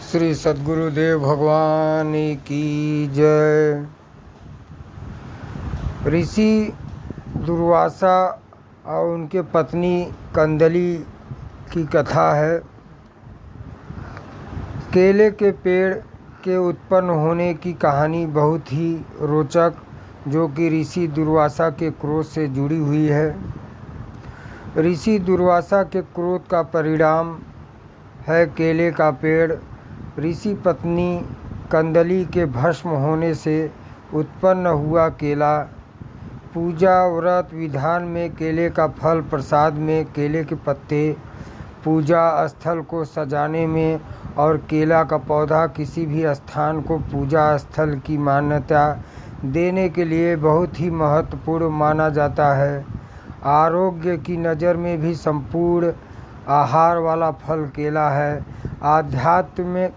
श्री सद्गुरुदेव भगवान की जय। ऋषि दुर्वासा और उनके पत्नी कंदली की कथा है। केले के पेड़ के उत्पन्न होने की कहानी बहुत ही रोचक, जो कि ऋषि दुर्वासा के क्रोध से जुड़ी हुई है। ऋषि दुर्वासा के क्रोध का परिणाम है केले का पेड़। ऋषि पत्नी कंदली के भस्म होने से उत्पन्न हुआ केला। पूजा व्रत विधान में केले का फल, प्रसाद में केले के पत्ते, पूजा स्थल को सजाने में और केला का पौधा किसी भी स्थान को पूजा स्थल की मान्यता देने के लिए बहुत ही महत्वपूर्ण माना जाता है। आरोग्य की नज़र में भी संपूर्ण आहार वाला फल केला है। आध्यात्म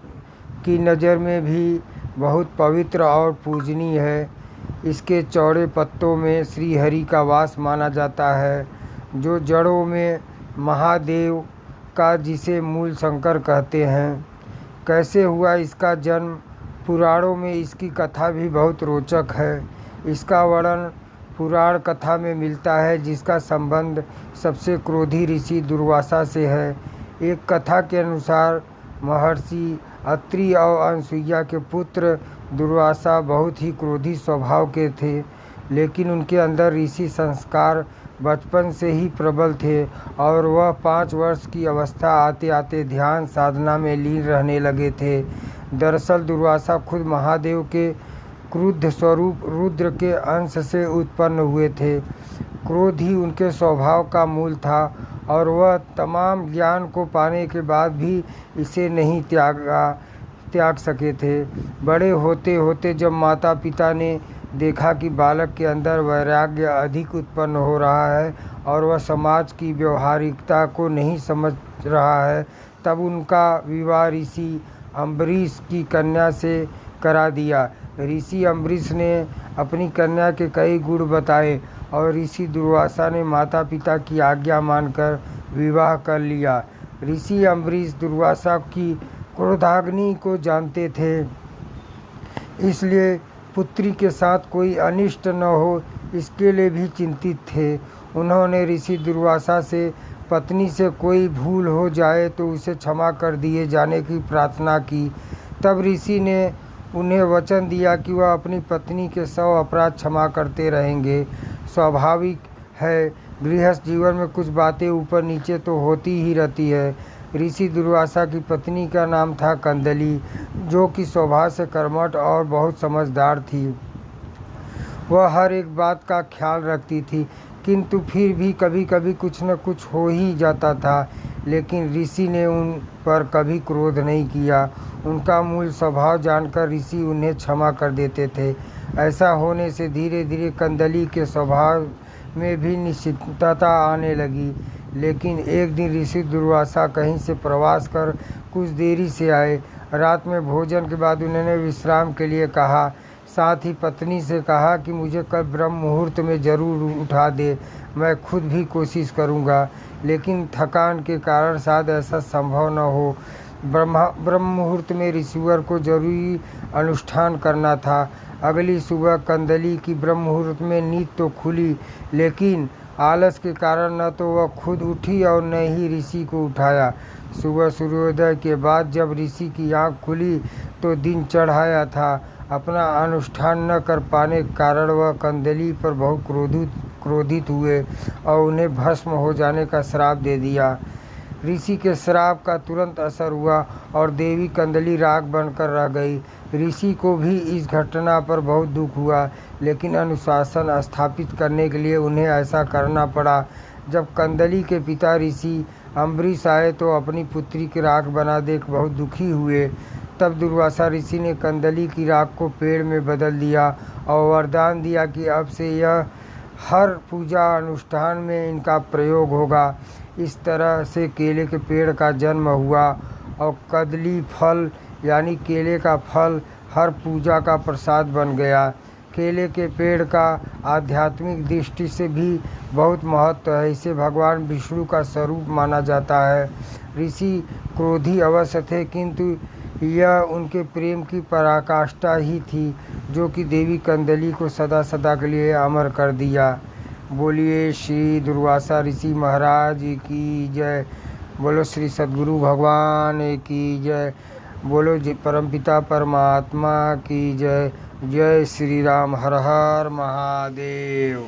की नज़र में भी बहुत पवित्र और पूजनीय है। इसके चौड़े पत्तों में श्री हरि का वास माना जाता है, जो जड़ों में महादेव का, जिसे मूल शंकर कहते हैं। कैसे हुआ इसका जन्म? पुराणों में इसकी कथा भी बहुत रोचक है। इसका वर्णन पुराण कथा में मिलता है, जिसका संबंध सबसे क्रोधी ऋषि दुर्वासा से है। एक कथा के अनुसार महर्षि अत्रि और अनसुईया के पुत्र दुर्वासा बहुत ही क्रोधी स्वभाव के थे, लेकिन उनके अंदर ऋषि संस्कार बचपन से ही प्रबल थे और वह 5 वर्ष की अवस्था आते आते ध्यान साधना में लीन रहने लगे थे। दरअसल दुर्वासा खुद महादेव के क्रुद्ध स्वरूप रुद्र के अंश से उत्पन्न हुए थे। क्रोध ही उनके स्वभाव का मूल था और वह तमाम ज्ञान को पाने के बाद भी इसे नहीं त्याग सके थे। बड़े होते होते जब माता पिता ने देखा कि बालक के अंदर वैराग्य अधिक उत्पन्न हो रहा है और वह समाज की व्यवहारिकता को नहीं समझ रहा है, तब उनका विवाह ऋषि अम्बरीश की कन्या से करा दिया। ऋषि अम्बरीश ने अपनी कन्या के कई गुण बताए और ऋषि दुर्वासा ने माता पिता की आज्ञा मानकर विवाह कर लिया। ऋषि अम्बरीश दुर्वासा की क्रोधाग्नि को जानते थे, इसलिए पुत्री के साथ कोई अनिष्ट न हो, इसके लिए भी चिंतित थे। उन्होंने ऋषि दुर्वासा से पत्नी से कोई भूल हो जाए तो उसे क्षमा कर दिए जाने की प्रार्थना की। तब ऋषि ने उन्हें वचन दिया कि वह अपनी पत्नी के 100 अपराध क्षमा करते रहेंगे। स्वाभाविक है, गृहस्थ जीवन में कुछ बातें ऊपर नीचे तो होती ही रहती है। ऋषि दुर्वासा की पत्नी का नाम था कंदली, जो कि स्वभाव से कर्मठ और बहुत समझदार थी। वह हर एक बात का ख्याल रखती थी, किंतु फिर भी कभी कभी कुछ न कुछ हो ही जाता था। लेकिन ऋषि ने उन पर कभी क्रोध नहीं किया। उनका मूल स्वभाव जानकर ऋषि उन्हें क्षमा कर देते थे। ऐसा होने से धीरे धीरे कंदली के स्वभाव में भी निश्चिंतता आने लगी। लेकिन एक दिन ऋषि दुर्वासा कहीं से प्रवास कर कुछ देरी से आए। रात में भोजन के बाद उन्होंने विश्राम के लिए कहा। साथ ही पत्नी से कहा कि मुझे कल ब्रह्म मुहूर्त में ज़रूर उठा दे, मैं खुद भी कोशिश करूंगा, लेकिन थकान के कारण शायद ऐसा संभव न हो। ब्रह्म मुहूर्त में ऋषिवर को जरूरी अनुष्ठान करना था। अगली सुबह कंदली की ब्रह्म मुहूर्त में नींद तो खुली, लेकिन आलस के कारण न तो वह खुद उठी और न ही ऋषि को उठाया। सुबह सूर्योदय के बाद जब ऋषि की आँख खुली तो दिन चढ़ाया था। अपना अनुष्ठान न कर पाने के कारण वह कंदली पर बहुत क्रोधित हुए और उन्हें भस्म हो जाने का श्राप दे दिया। ऋषि के श्राप का तुरंत असर हुआ और देवी कंदली राख बनकर रह गई। ऋषि को भी इस घटना पर बहुत दुख हुआ, लेकिन अनुशासन स्थापित करने के लिए उन्हें ऐसा करना पड़ा। जब कंदली के पिता ऋषि अम्बरीश आए तो अपनी पुत्री की राख बना देख बहुत दुखी हुए। तब दुर्वासा ऋषि ने कंदली की राख को पेड़ में बदल दिया और वरदान दिया कि अब से यह हर पूजा अनुष्ठान में इनका प्रयोग होगा। इस तरह से केले के पेड़ का जन्म हुआ और कदली फल यानी केले का फल हर पूजा का प्रसाद बन गया। केले के पेड़ का आध्यात्मिक दृष्टि से भी बहुत महत्व है। इसे भगवान विष्णु का स्वरूप माना जाता है। ऋषि क्रोधी अवश्य थे, किंतु यह उनके प्रेम की पराकाष्ठा ही थी जो कि देवी कंदली को सदा सदा के लिए अमर कर दिया। बोलिए श्री दुर्वासा ऋषि महाराज की जय। बोलो श्री सद्गुरु भगवान की जय। बोलो परमपिता परमात्मा की जय। जय श्री राम। हर हर महादेव।